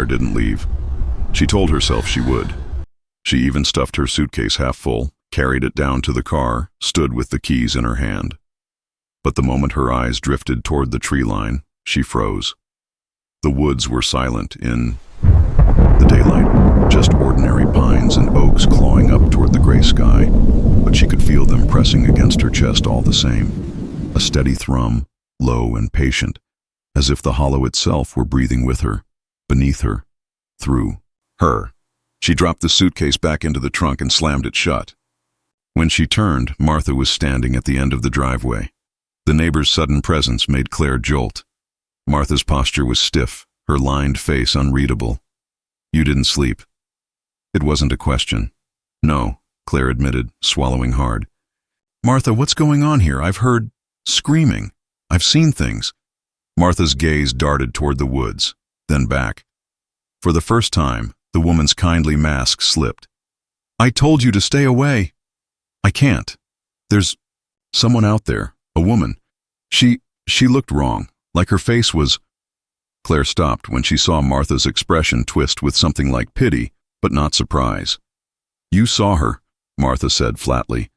Claire didn't leave. She told herself she would. She even stuffed her suitcase half full, carried it down to the car, stood with the keys in her hand. But the moment her eyes drifted toward the tree line, she froze. The woods were silent in the daylight, just ordinary pines and oaks clawing up toward the gray sky, but she could feel them pressing against her chest all the same. A steady thrum, low and patient, as if the hollow itself were breathing with her, beneath her, through her. She dropped the suitcase back into the trunk and slammed it shut. When she turned, Martha was standing at the end of the driveway. The neighbor's sudden presence made Claire jolt. Martha's posture was stiff, her lined face unreadable. "You didn't sleep." It wasn't a question. "No," Claire admitted, swallowing hard. "Martha, what's going on here? I've heard screaming. I've seen things." Martha's gaze darted toward the woods, then back. For the first time, the woman's kindly mask slipped. "I told you to stay away." "I can't. There's someone out there, a woman. She looked wrong, like her face was—" Claire stopped when she saw Martha's expression twist with something like pity, but not surprise. "You saw her," Martha said flatly.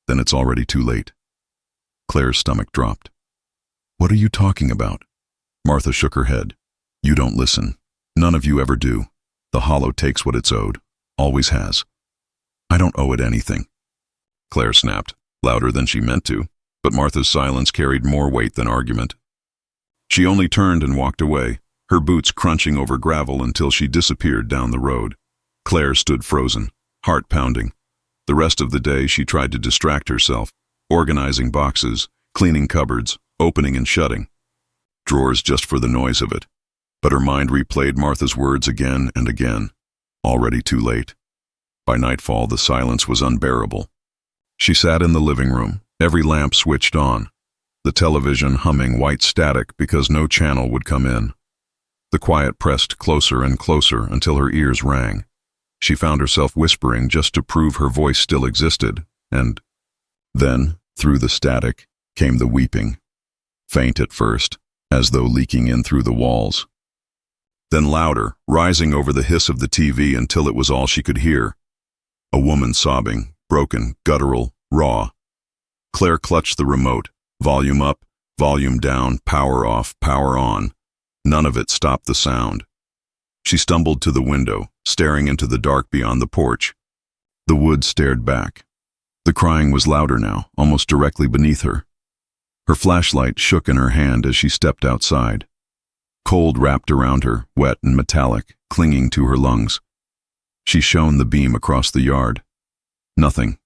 "Then it's already too late." Claire's stomach dropped. "What are you talking about?" Martha shook her head. "You don't listen. None of you ever do. The hollow takes what it's owed. Always has." "I don't owe it anything," Claire snapped, louder than she meant to, but Martha's silence carried more weight than argument. She only turned and walked away, her boots crunching over gravel until she disappeared down the road. Claire stood frozen, heart pounding. The rest of the day she tried to distract herself, organizing boxes, cleaning cupboards, opening and shutting. Drawers just for the noise of it. But her mind replayed Martha's words again and again. Already too late. By nightfall, the silence was unbearable. She sat in the living room, every lamp switched on, the television humming white static because no channel would come in. The quiet pressed closer and closer until her ears rang. She found herself whispering just to prove her voice still existed, and then, through the static, came the weeping. Faint at first, as though leaking in through the walls. Then louder, rising over the hiss of the TV until it was all she could hear. A woman sobbing, broken, guttural, raw. Claire clutched the remote, volume up, volume down, power off, power on. None of it stopped the sound. She stumbled to the window, staring into the dark beyond the porch. The woods stared back. The crying was louder now, almost directly beneath her. Her flashlight shook in her hand as she stepped outside. Cold wrapped around her, wet and metallic, clinging to her lungs. She shone the beam across the yard. Nothing.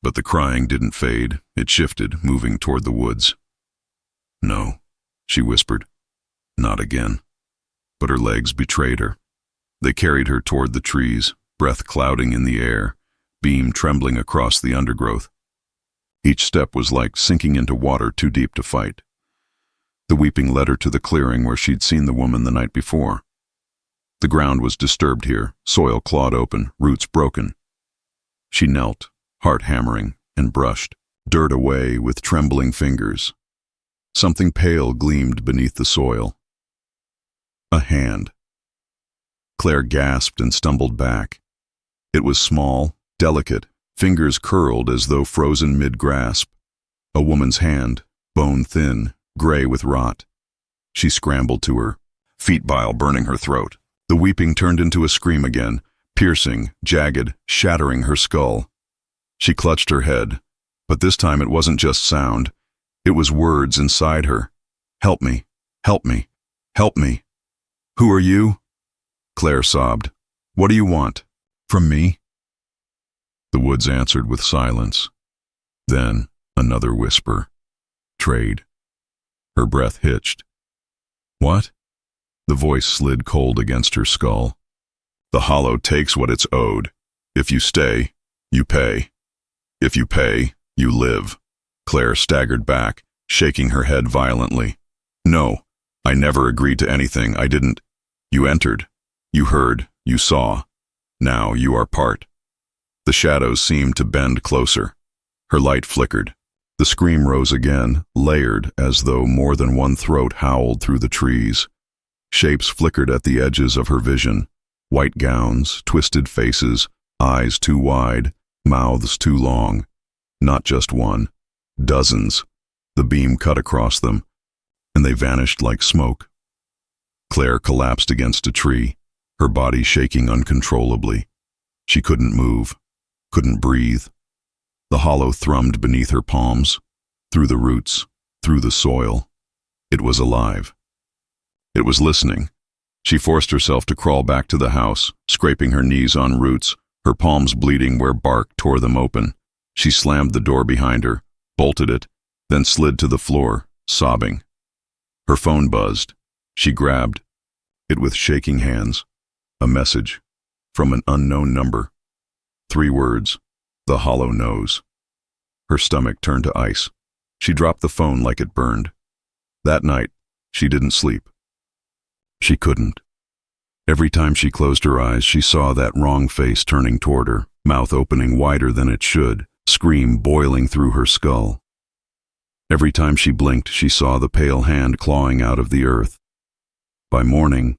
But the crying didn't fade. It shifted, moving toward the woods. "No," she whispered. "Not again." But her legs betrayed her. They carried her toward the trees, breath clouding in the air, beam trembling across the undergrowth. Each step was like sinking into water too deep to fight. The weeping led her to the clearing where she'd seen the woman the night before. The ground was disturbed here, soil clawed open, roots broken. She knelt, heart hammering, and brushed dirt away with trembling fingers. Something pale gleamed beneath the soil. A hand. Claire gasped and stumbled back. It was small, delicate, fingers curled as though frozen mid-grasp. A woman's hand, bone-thin, gray with rot. She scrambled to her, feet bile burning her throat. The weeping turned into a scream again, piercing, jagged, shattering her skull. She clutched her head, but this time it wasn't just sound. It was words inside her. "Help me, help me, help me." "Who are you?" Claire sobbed. "What do you want? From me?" The woods answered with silence. Then another whisper. "Trade." Her breath hitched. "What?" The voice slid cold against her skull. "The hollow takes what it's owed. If you stay, you pay. If you pay, you live." Claire staggered back, shaking her head violently. "No, I never agreed to anything. I didn't." "You entered. You heard. You saw. Now you are part." The shadows seemed to bend closer. Her light flickered. The scream rose again, layered as though more than one throat howled through the trees. Shapes flickered at the edges of her vision. White gowns, twisted faces, eyes too wide, mouths too long. Not just one. Dozens. The beam cut across them, and they vanished like smoke. Claire collapsed against a tree, her body shaking uncontrollably. She couldn't move, couldn't breathe. The hollow thrummed beneath her palms, through the roots, through the soil. It was alive. It was listening. She forced herself to crawl back to the house, scraping her knees on roots, her palms bleeding where bark tore them open. She slammed the door behind her, bolted it, then slid to the floor, sobbing. Her phone buzzed. She grabbed it with shaking hands. A message from an unknown number. 3 words. The hollow knows. Her stomach turned to ice. She dropped the phone like it burned. That night, she didn't sleep. She couldn't. Every time she closed her eyes, she saw that wrong face turning toward her, mouth opening wider than it should, scream boiling through her skull. Every time she blinked, she saw the pale hand clawing out of the earth. By morning,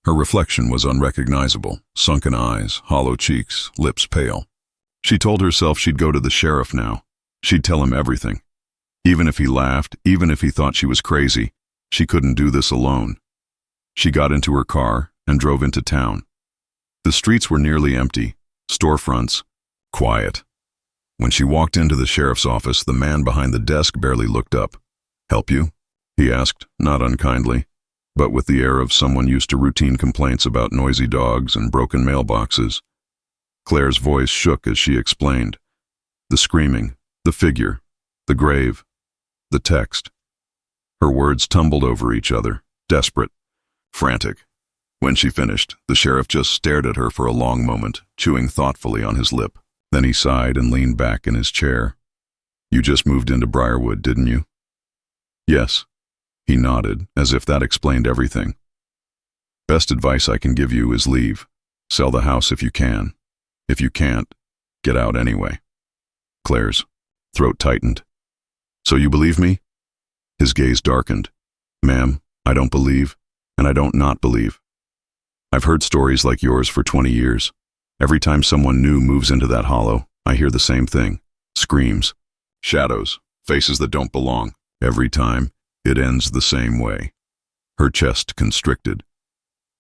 her reflection was unrecognizable, sunken eyes, hollow cheeks, lips pale. She told herself she'd go to the sheriff now. She'd tell him everything. Even if he laughed, even if he thought she was crazy, she couldn't do this alone. She got into her car and drove into town. The streets were nearly empty, storefronts, quiet. When she walked into the sheriff's office, the man behind the desk barely looked up. "Help you?" he asked, not unkindly, but with the air of someone used to routine complaints about noisy dogs and broken mailboxes. Claire's voice shook as she explained. The screaming, the figure, the grave, the text. Her words tumbled over each other, desperate, frantic. When she finished, the sheriff just stared at her for a long moment, chewing thoughtfully on his lip. Then he sighed and leaned back in his chair. "You just moved into Briarwood, didn't you?" "Yes." He nodded, as if that explained everything. "Best advice I can give you is leave. Sell the house if you can. If you can't, get out anyway." Claire's throat tightened. "So you believe me?" His gaze darkened. "Ma'am, I don't believe, and I don't not believe. I've heard stories like yours for 20 years. Every time someone new moves into that hollow, I hear the same thing. Screams, shadows, faces that don't belong. Every time, it ends the same way." Her chest constricted.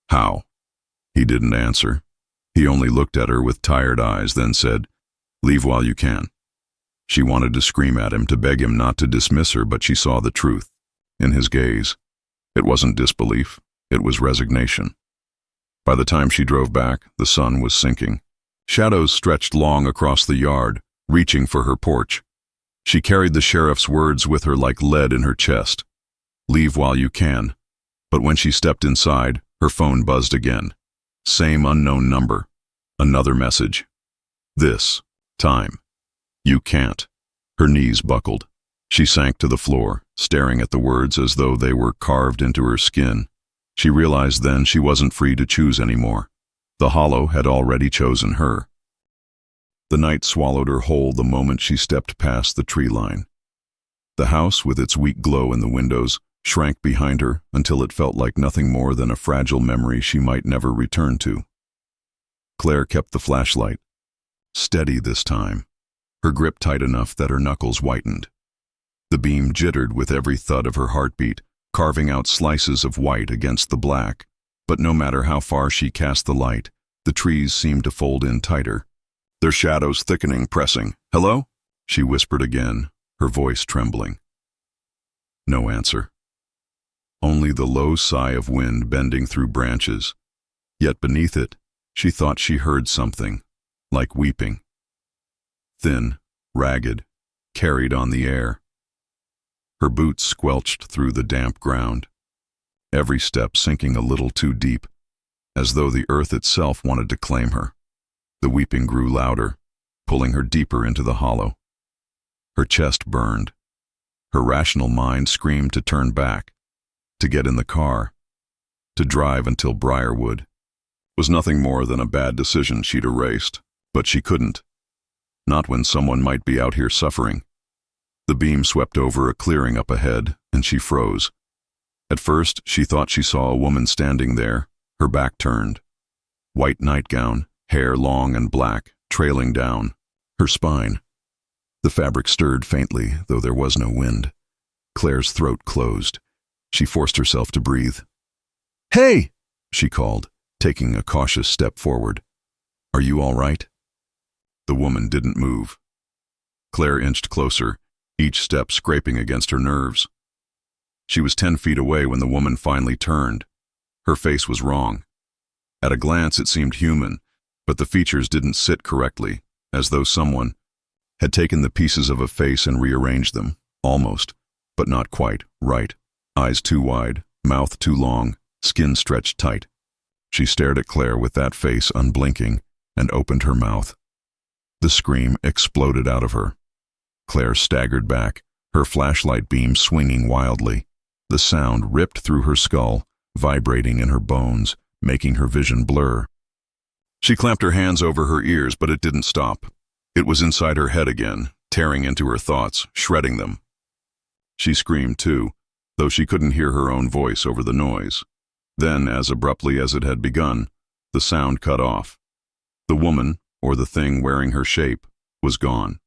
"How?" He didn't answer. He only looked at her with tired eyes, then said, "Leave while you can." She wanted to scream at him, to beg him not to dismiss her, but she saw the truth in his gaze. It wasn't disbelief, it was resignation. By the time she drove back, the sun was sinking. Shadows stretched long across the yard, reaching for her porch. She carried the sheriff's words with her like lead in her chest. "Leave while you can." But when she stepped inside, her phone buzzed again. Same unknown number. Another message. This time, you can't. Her knees buckled. She sank to the floor, staring at the words as though they were carved into her skin. She realized then she wasn't free to choose anymore. The hollow had already chosen her. The night swallowed her whole the moment she stepped past the tree line. The house, with its weak glow in the windows, shrank behind her until it felt like nothing more than a fragile memory she might never return to. Claire kept the flashlight. Steady this time, her grip tight enough that her knuckles whitened. The beam jittered with every thud of her heartbeat, carving out slices of white against the black. But no matter how far she cast the light, the trees seemed to fold in tighter, their shadows thickening, pressing. "Hello?" she whispered again, her voice trembling. No answer. Only the low sigh of wind bending through branches. Yet beneath it, she thought she heard something, like weeping. Thin, ragged, carried on the air. Her boots squelched through the damp ground, every step sinking a little too deep, as though the earth itself wanted to claim her. The weeping grew louder, pulling her deeper into the hollow. Her chest burned. Her rational mind screamed to turn back, to get in the car, to drive until Briarwood. It was nothing more than a bad decision she'd erased, but she couldn't. Not when someone might be out here suffering. The beam swept over a clearing up ahead, and she froze. At first, she thought she saw a woman standing there, her back turned. White nightgown, hair long and black, trailing down her spine. The fabric stirred faintly, though there was no wind. Claire's throat closed. She forced herself to breathe. "Hey!" she called, taking a cautious step forward. "Are you all right?" The woman didn't move. Claire inched closer, each step scraping against her nerves. She was 10 feet away when the woman finally turned. Her face was wrong. At a glance it seemed human, but the features didn't sit correctly, as though someone had taken the pieces of a face and rearranged them, almost, but not quite, right. Eyes too wide, mouth too long, skin stretched tight. She stared at Claire with that face unblinking and opened her mouth. The scream exploded out of her. Claire staggered back, her flashlight beam swinging wildly. The sound ripped through her skull, vibrating in her bones, making her vision blur. She clamped her hands over her ears, but it didn't stop. It was inside her head again, tearing into her thoughts, shredding them. She screamed too, though she couldn't hear her own voice over the noise. Then, as abruptly as it had begun, the sound cut off. The woman, or the thing wearing her shape, was gone.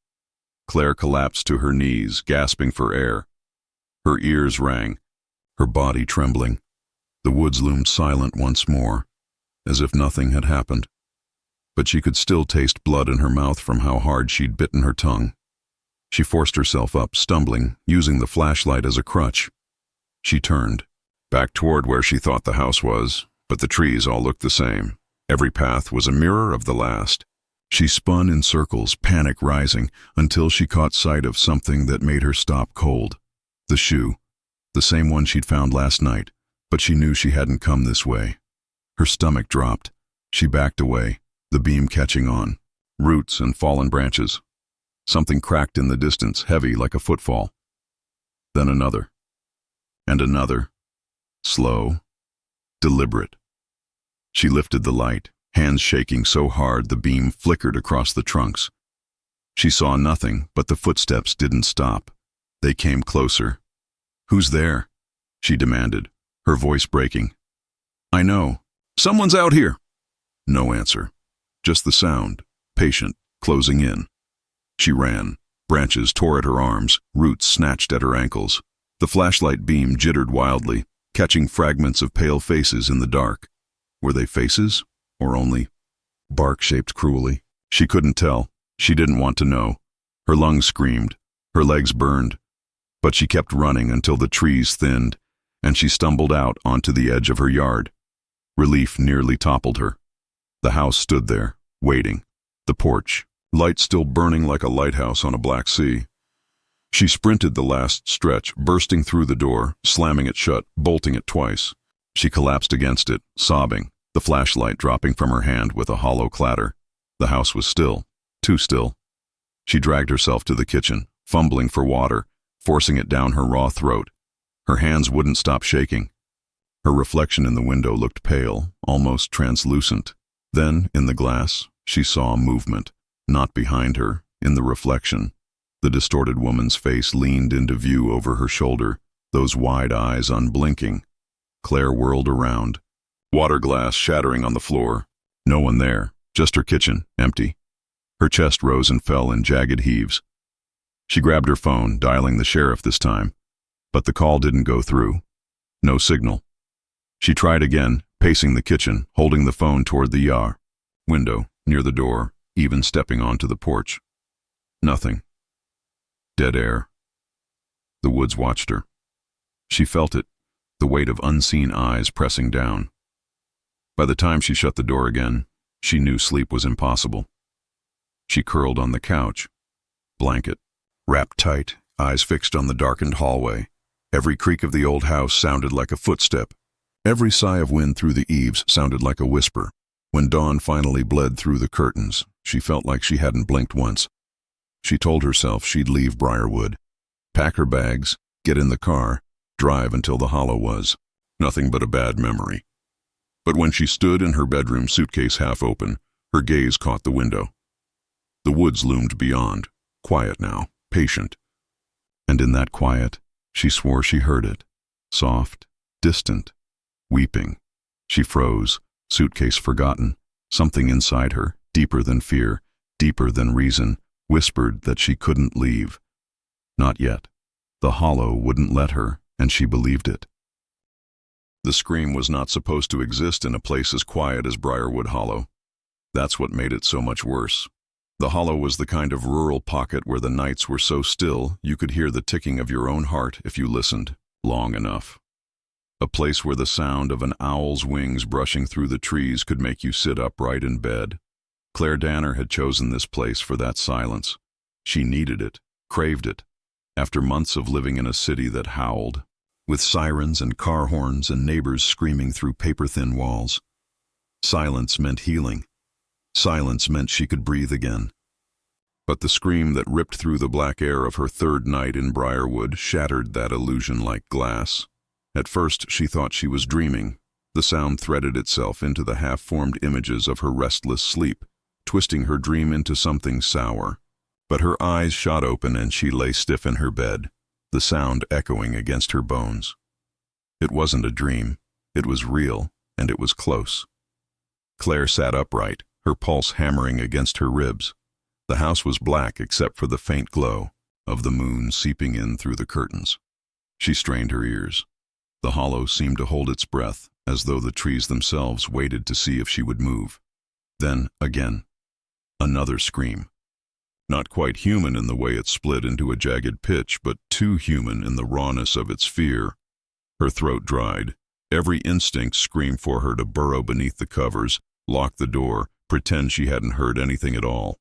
Claire collapsed to her knees, gasping for air. Her ears rang, her body trembling. The woods loomed silent once more, as if nothing had happened. But she could still taste blood in her mouth from how hard she'd bitten her tongue. She forced herself up, stumbling, using the flashlight as a crutch. She turned, back toward where she thought the house was, but the trees all looked the same. Every path was a mirror of the last. She spun in circles, panic rising, until she caught sight of something that made her stop cold. The shoe, the same one she'd found last night, but she knew she hadn't come this way. Her stomach dropped. She backed away, the beam catching on. Roots and fallen branches. Something cracked in the distance, heavy like a footfall. Then another. And another. Slow. Deliberate. She lifted the light, hands shaking so hard the beam flickered across the trunks. She saw nothing, but the footsteps didn't stop. They came closer. "Who's there?" she demanded, her voice breaking. "I know. Someone's out here." No answer. Just the sound, patient, closing in. She ran. Branches tore at her arms, roots snatched at her ankles. The flashlight beam jittered wildly, catching fragments of pale faces in the dark. Were they faces, or only bark shaped cruelly? She couldn't tell. She didn't want to know. Her lungs screamed. Her legs burned. But she kept running until the trees thinned, and she stumbled out onto the edge of her yard. Relief nearly toppled her. The house stood there, waiting. The porch, light still burning like a lighthouse on a black sea. She sprinted the last stretch, bursting through the door, slamming it shut, bolting it twice. She collapsed against it, sobbing, the flashlight dropping from her hand with a hollow clatter. The house was still, too still. She dragged herself to the kitchen, fumbling for water, forcing it down her raw throat. Her hands wouldn't stop shaking. Her reflection in the window looked pale, almost translucent. Then, in the glass, she saw movement, not behind her, in the reflection. The distorted woman's face leaned into view over her shoulder, those wide eyes unblinking. Claire whirled around. Water glass shattering on the floor. No one there, just her kitchen, empty. Her chest rose and fell in jagged heaves. She grabbed her phone, dialing the sheriff this time. But the call didn't go through. No signal. She tried again, pacing the kitchen, holding the phone toward the window, near the door, even stepping onto the porch. Nothing. Dead air. The woods watched her. She felt it, the weight of unseen eyes pressing down. By the time she shut the door again, she knew sleep was impossible. She curled on the couch, blanket, wrapped tight, eyes fixed on the darkened hallway. Every creak of the old house sounded like a footstep. Every sigh of wind through the eaves sounded like a whisper. When dawn finally bled through the curtains, she felt like she hadn't blinked once. She told herself she'd leave Briarwood, pack her bags, get in the car, drive until the Hollow was nothing but a bad memory. But when she stood in her bedroom, suitcase half open, her gaze caught the window. The woods loomed beyond, quiet now, patient. And in that quiet, she swore she heard it, soft, distant, weeping. She froze, suitcase forgotten. Something inside her, deeper than fear, deeper than reason, whispered that she couldn't leave. Not yet. The hollow wouldn't let her, and she believed it. The scream was not supposed to exist in a place as quiet as Briarwood Hollow. That's what made it so much worse. The hollow was the kind of rural pocket where the nights were so still you could hear the ticking of your own heart if you listened long enough. A place where the sound of an owl's wings brushing through the trees could make you sit upright in bed. Claire Danner had chosen this place for that silence. She needed it, craved it, after months of living in a city that howled, with sirens and car horns and neighbors screaming through paper-thin walls. Silence meant healing. Silence meant she could breathe again. But the scream that ripped through the black air of her third night in Briarwood shattered that illusion like glass. At first she thought she was dreaming. The sound threaded itself into the half-formed images of her restless sleep, twisting her dream into something sour. But her eyes shot open and she lay stiff in her bed, the sound echoing against her bones. It wasn't a dream. It was real, and it was close. Claire sat upright, her pulse hammering against her ribs. The house was black except for the faint glow of the moon seeping in through the curtains. She strained her ears. The hollow seemed to hold its breath, as though the trees themselves waited to see if she would move. Then, again, another scream. Not quite human in the way it split into a jagged pitch, but too human in the rawness of its fear. Her throat dried. Every instinct screamed for her to burrow beneath the covers, lock the door, pretend she hadn't heard anything at all.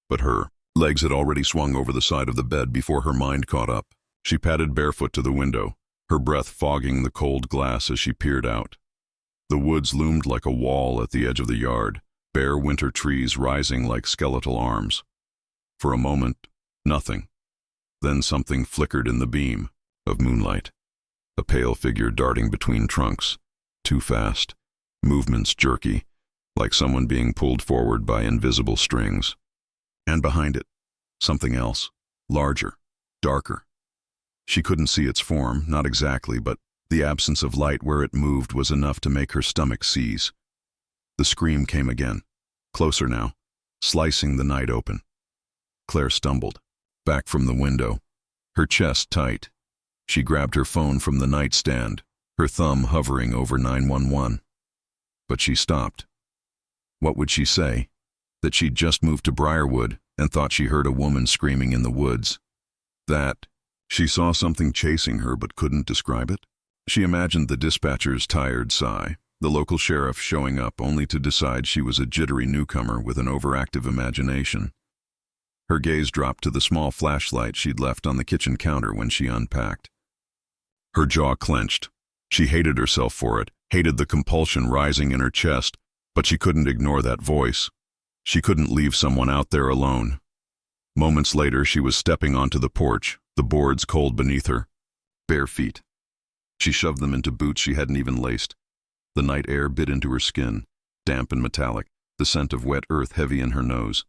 But her legs had already swung over the side of the bed before her mind caught up. She padded barefoot to the window, her breath fogging the cold glass as she peered out. The woods loomed like a wall at the edge of the yard, bare winter trees rising like skeletal arms. For a moment, nothing. Then something flickered in the beam of moonlight. A pale figure darting between trunks, too fast, movements jerky, like someone being pulled forward by invisible strings. And behind it, something else, larger, darker. She couldn't see its form, not exactly, but the absence of light where it moved was enough to make her stomach seize. The scream came again, closer now, slicing the night open. Claire stumbled, back from the window, her chest tight. She grabbed her phone from the nightstand, her thumb hovering over 911. But she stopped. What would she say? That she'd just moved to Briarwood and thought she heard a woman screaming in the woods. That she saw something chasing her but couldn't describe it? She imagined the dispatcher's tired sigh, the local sheriff showing up only to decide she was a jittery newcomer with an overactive imagination. Her gaze dropped to the small flashlight she'd left on the kitchen counter when she unpacked. Her jaw clenched. She hated herself for it, hated the compulsion rising in her chest, but she couldn't ignore that voice. She couldn't leave someone out there alone. Moments later, she was stepping onto the porch, the boards cold beneath her. Bare feet. She shoved them into boots she hadn't even laced. The night air bit into her skin, damp and metallic, the scent of wet earth heavy in her nose.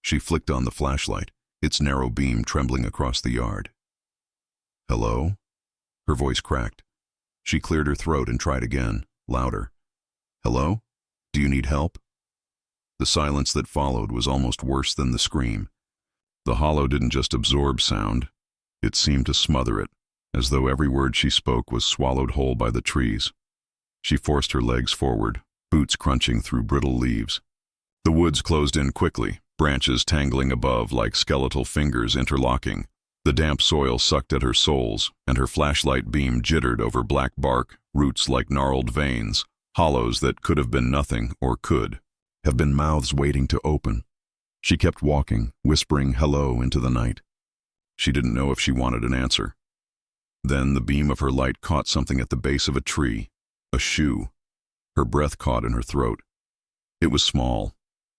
She flicked on the flashlight, its narrow beam trembling across the yard. "Hello?" Her voice cracked. She cleared her throat and tried again, louder. "Hello? Do you need help?" The silence that followed was almost worse than the scream. The hollow didn't just absorb sound. It seemed to smother it, as though every word she spoke was swallowed whole by the trees. She forced her legs forward, boots crunching through brittle leaves. The woods closed in quickly, branches tangling above like skeletal fingers interlocking. The damp soil sucked at her soles, and her flashlight beam jittered over black bark, roots like gnarled veins, hollows that could have been nothing or could have been mouths waiting to open. She kept walking, whispering hello into the night. She didn't know if she wanted an answer. Then the beam of her light caught something at the base of a tree, a shoe. Her breath caught in her throat. It was small,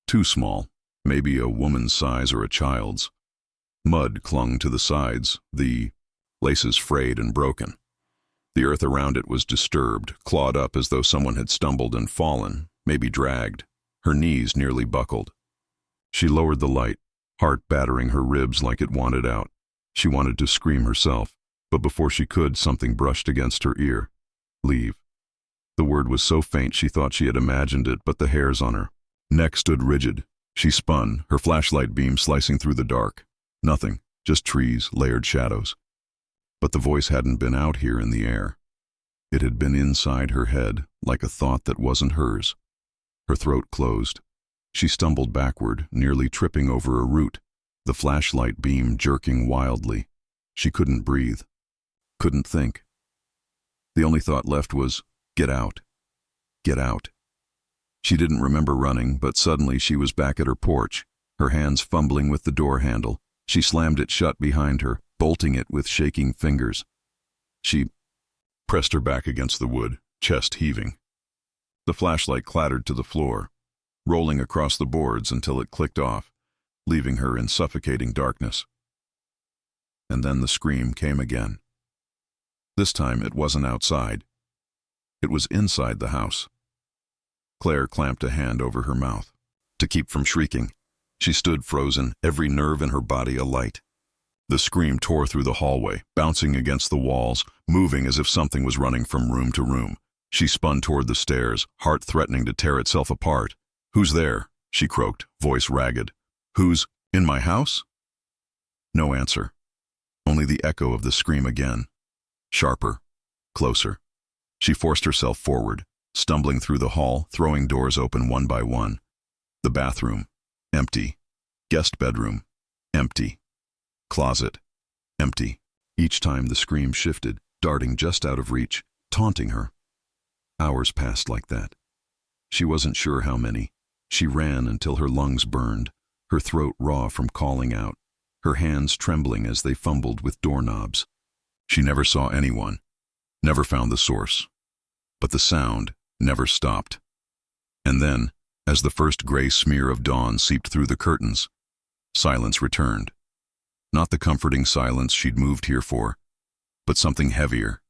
too small, maybe a woman's size or a child's. Mud clung to the sides, the laces frayed and broken. The earth around it was disturbed, clawed up as though someone had stumbled and fallen, maybe dragged. Her knees nearly buckled. She lowered the light, heart battering her ribs like it wanted out. She wanted to scream herself, but before she could, something brushed against her ear. Leave. The word was so faint she thought she had imagined it, but the hairs on her neck stood rigid. She spun, her flashlight beam slicing through the dark. Nothing, just trees, layered shadows. But the voice hadn't been out here in the air. It had been inside her head, like a thought that wasn't hers. Her throat closed. She stumbled backward, nearly tripping over a root, the flashlight beam jerking wildly. She couldn't breathe, couldn't think. The only thought left was, get out. Get out. She didn't remember running, but suddenly she was back at her porch, her hands fumbling with the door handle. She slammed it shut behind her, bolting it with shaking fingers. She pressed her back against the wood, chest heaving. The flashlight clattered to the floor, rolling across the boards until it clicked off, leaving her in suffocating darkness. And then the scream came again. This time it wasn't outside. It was inside the house. Claire clamped a hand over her mouth to keep from shrieking. She stood frozen, every nerve in her body alight. The scream tore through the hallway, bouncing against the walls, moving as if something was running from room to room. She spun toward the stairs, heart threatening to tear itself apart. "Who's there?" she croaked, voice ragged. "Who's in my house?" No answer. Only the echo of the scream again. Sharper, closer. She forced herself forward, stumbling through the hall, throwing doors open one by one. The bathroom, empty. Guest bedroom, empty. Closet, empty. Each time the scream shifted, darting just out of reach, taunting her. Hours passed like that. She wasn't sure how many. She ran until her lungs burned, her throat raw from calling out, her hands trembling as they fumbled with doorknobs. She never saw anyone, never found the source. But the sound never stopped. And then, as the first gray smear of dawn seeped through the curtains, silence returned. Not the comforting silence she'd moved here for, but something heavier.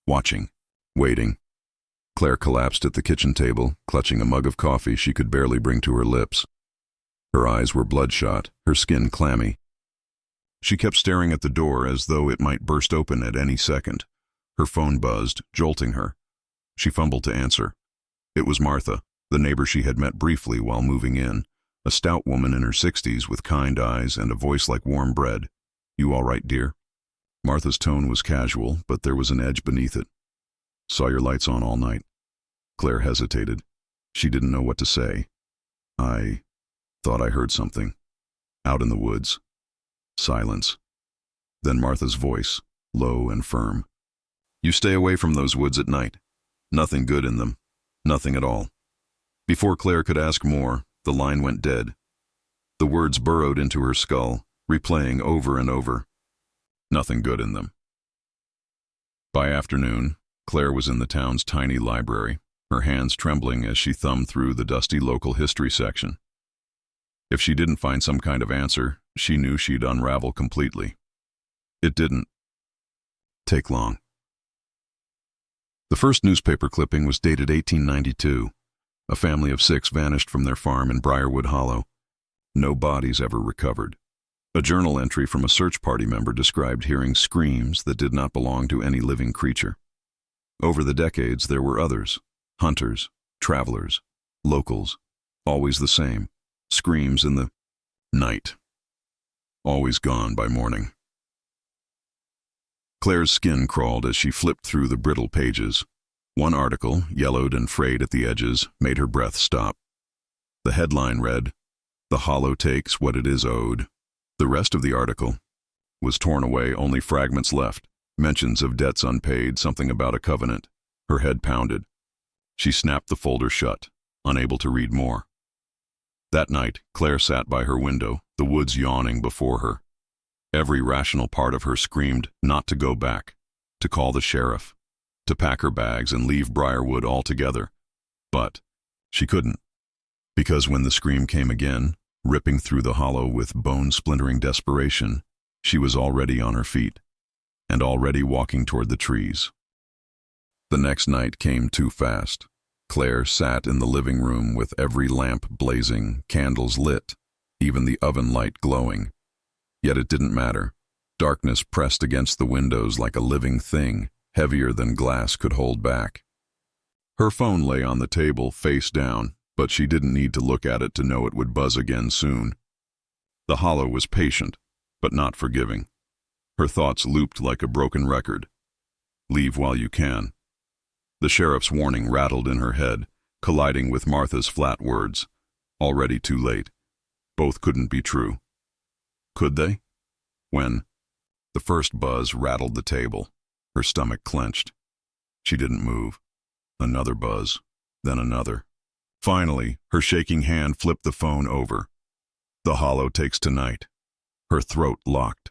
Watching, waiting. Claire collapsed at the kitchen table, clutching a mug of coffee she could barely bring to her lips. Her eyes were bloodshot, her skin clammy. She kept staring at the door as though it might burst open at any second. Her phone buzzed, jolting her. She fumbled to answer. It was Martha, the neighbor she had met briefly while moving in, a stout woman in her 60s with kind eyes and a voice like warm bread. "You all right, dear?" Martha's tone was casual, but there was an edge beneath it. "Saw your lights on all night." Claire hesitated. She didn't know what to say. "I thought I heard something. Out in the woods." Silence. Then Martha's voice, low and firm. "You stay away from those woods at night. Nothing good in them. Nothing at all." Before Claire could ask more, the line went dead. The words burrowed into her skull, replaying over and over. Nothing good in them. By afternoon, Claire was in the town's tiny library, her hands trembling as she thumbed through the dusty local history section. If she didn't find some kind of answer, she knew she'd unravel completely. It didn't take long. The first newspaper clipping was dated 1892. A family of 6 vanished from their farm in Briarwood Hollow. No bodies ever recovered. A journal entry from a search party member described hearing screams that did not belong to any living creature. Over the decades, there were others. Hunters, travelers, locals. Always the same. Screams in the night. Always gone by morning. Claire's skin crawled as she flipped through the brittle pages. One article, yellowed and frayed at the edges, made her breath stop. The headline read, "The Hollow takes what it is owed." The rest of the article was torn away, only fragments left, mentions of debts unpaid, something about a covenant. Her head pounded. She snapped the folder shut, unable to read more. That night, Claire sat by her window, the woods yawning before her. Every rational part of her screamed not to go back, to call the sheriff, to pack her bags and leave Briarwood altogether. But she couldn't, because when the scream came again, ripping through the hollow with bone-splintering desperation, she was already on her feet, and already walking toward the trees. The next night came too fast. Claire sat in the living room with every lamp blazing, candles lit, even the oven light glowing. Yet it didn't matter. Darkness pressed against the windows like a living thing, heavier than glass could hold back. Her phone lay on the table, face down, but she didn't need to look at it to know it would buzz again soon. The hollow was patient, but not forgiving. Her thoughts looped like a broken record. Leave while you can. The sheriff's warning rattled in her head, colliding with Martha's flat words. Already too late. Both couldn't be true. Could they? When the first buzz rattled the table, her stomach clenched. She didn't move. Another buzz, then another. Finally, her shaking hand flipped the phone over. The hollow takes tonight. Her throat locked.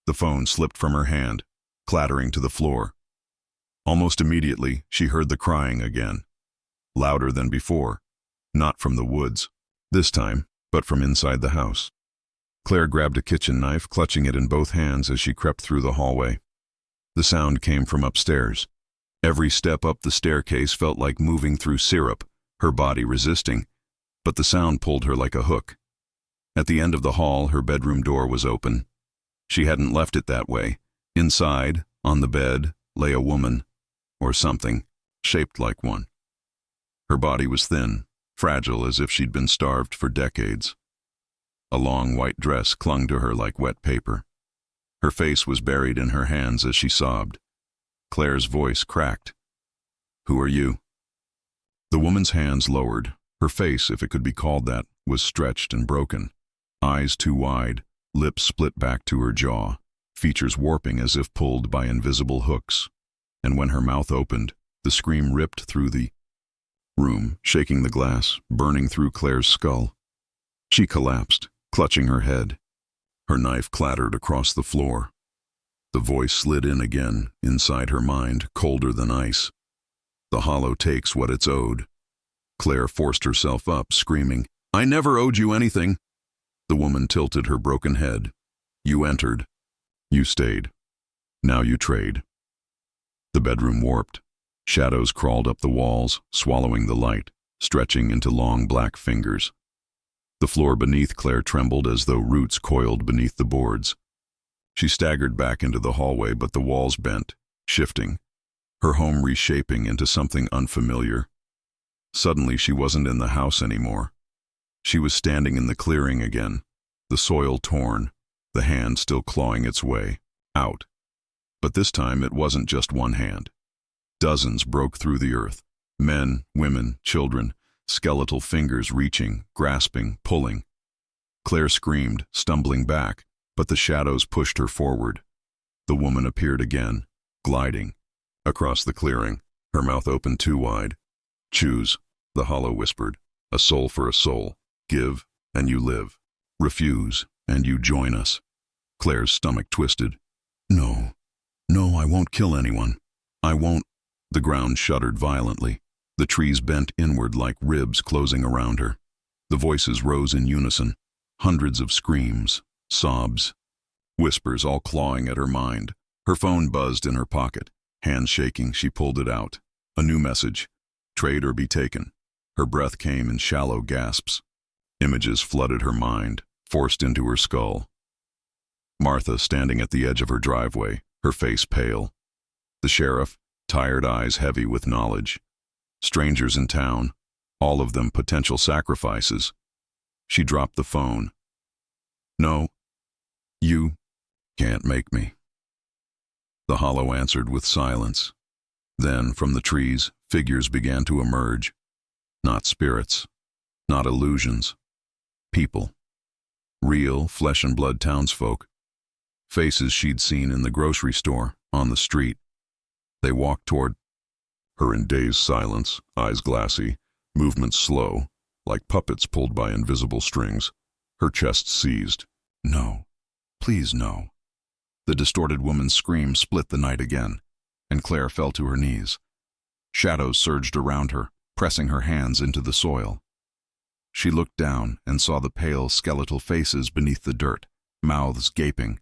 The phone slipped from her hand, clattering to the floor. Almost immediately, she heard the crying again. Louder than before. Not from the woods, this time, but from inside the house. Claire grabbed a kitchen knife, clutching it in both hands as she crept through the hallway. The sound came from upstairs. Every step up the staircase felt like moving through syrup, her body resisting, but the sound pulled her like a hook. At the end of the hall, her bedroom door was open. She hadn't left it that way. Inside, on the bed, lay a woman, or something, shaped like one. Her body was thin, fragile as if she'd been starved for decades. A long white dress clung to her like wet paper. Her face was buried in her hands as she sobbed. Claire's voice cracked. "Who are you?" The woman's hands lowered. Her face, if it could be called that, was stretched and broken. Eyes too wide, lips split back to her jaw, features warping as if pulled by invisible hooks. And when her mouth opened, the scream ripped through the room, shaking the glass, burning through Claire's skull. She collapsed, clutching her head. Her knife clattered across the floor. The voice slid in again, inside her mind, colder than ice. The hollow takes what it's owed. Claire forced herself up, screaming, "I never owed you anything." The woman tilted her broken head. "You entered. You stayed. Now you trade." The bedroom warped. Shadows crawled up the walls, swallowing the light, stretching into long black fingers. The floor beneath Claire trembled as though roots coiled beneath the boards. She staggered back into the hallway, but the walls bent, shifting, her home reshaping into something unfamiliar. Suddenly, she wasn't in the house anymore. She was standing in the clearing again, the soil torn, the hand still clawing its way out. But this time it wasn't just one hand. Dozens broke through the earth. Men, women, children, skeletal fingers reaching, grasping, pulling. Claire screamed, stumbling back, but the shadows pushed her forward. The woman appeared again, gliding across the clearing, her mouth open too wide. "Choose," the hollow whispered. "A soul for a soul. Give, and you live. Refuse, and you join us." Claire's stomach twisted. "No, no, I won't kill anyone. I won't." The ground shuddered violently. The trees bent inward like ribs closing around her. The voices rose in unison. Hundreds of screams, sobs, whispers all clawing at her mind. Her phone buzzed in her pocket. Hands shaking, she pulled it out. A new message. Trade or be taken. Her breath came in shallow gasps. Images flooded her mind, forced into her skull. Martha standing at the edge of her driveway, her face pale. The sheriff, tired eyes heavy with knowledge. Strangers in town, all of them potential sacrifices. She dropped the phone. "No, you can't make me." The hollow answered with silence. Then, from the trees, figures began to emerge. Not spirits, not illusions. People. Real, flesh and blood townsfolk. Faces she'd seen in the grocery store, on the street. They walked toward her in dazed silence, eyes glassy, movements slow, like puppets pulled by invisible strings. Her chest seized. "No. Please no." The distorted woman's scream split the night again, and Claire fell to her knees. Shadows surged around her, pressing her hands into the soil. She looked down and saw the pale, skeletal faces beneath the dirt, mouths gaping.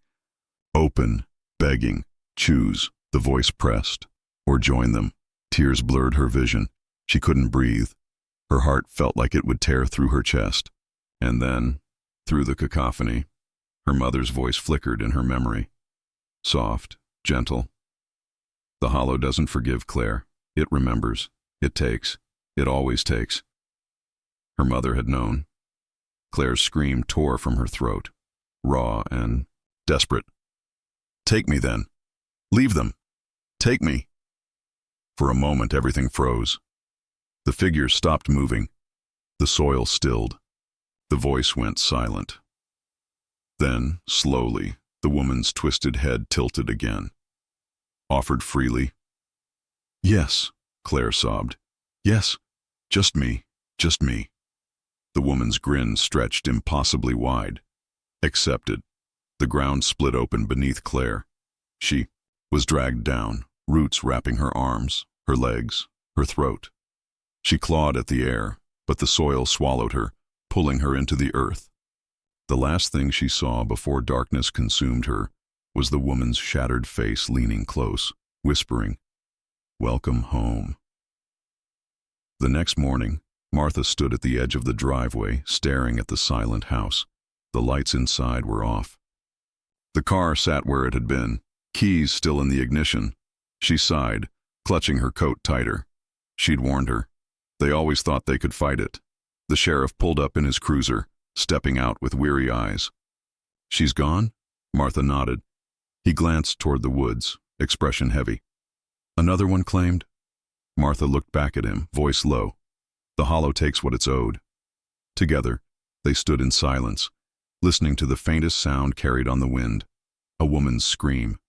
"Open, begging, choose," the voice pressed, "or join them." Tears blurred her vision. She couldn't breathe. Her heart felt like it would tear through her chest. And then, through the cacophony, her mother's voice flickered in her memory. Soft, gentle. The hollow doesn't forgive, Claire. It remembers. It takes. It always takes. Her mother had known. Claire's scream tore from her throat, raw and desperate. Take me then. Leave them. Take me. For a moment, everything froze. The figure stopped moving. The soil stilled. The voice went silent. Then, slowly, the woman's twisted head tilted again. Offered freely. Yes, Claire sobbed. Yes, just me, just me. The woman's grin stretched impossibly wide. Accepted. The ground split open beneath Claire. She was dragged down, roots wrapping her arms, her legs, her throat. She clawed at the air, but the soil swallowed her, pulling her into the earth. The last thing she saw before darkness consumed her was the woman's shattered face leaning close, whispering, "Welcome home." The next morning, Martha stood at the edge of the driveway, staring at the silent house. The lights inside were off. The car sat where it had been, keys still in the ignition. She sighed, clutching her coat tighter. She'd warned her. They always thought they could fight it. The sheriff pulled up in his cruiser, stepping out with weary eyes. "She's gone?" Martha nodded. He glanced toward the woods, expression heavy. "Another one claimed?" Martha looked back at him, voice low. The hollow takes what it's owed. Together, they stood in silence, listening to the faintest sound carried on the wind, a woman's scream.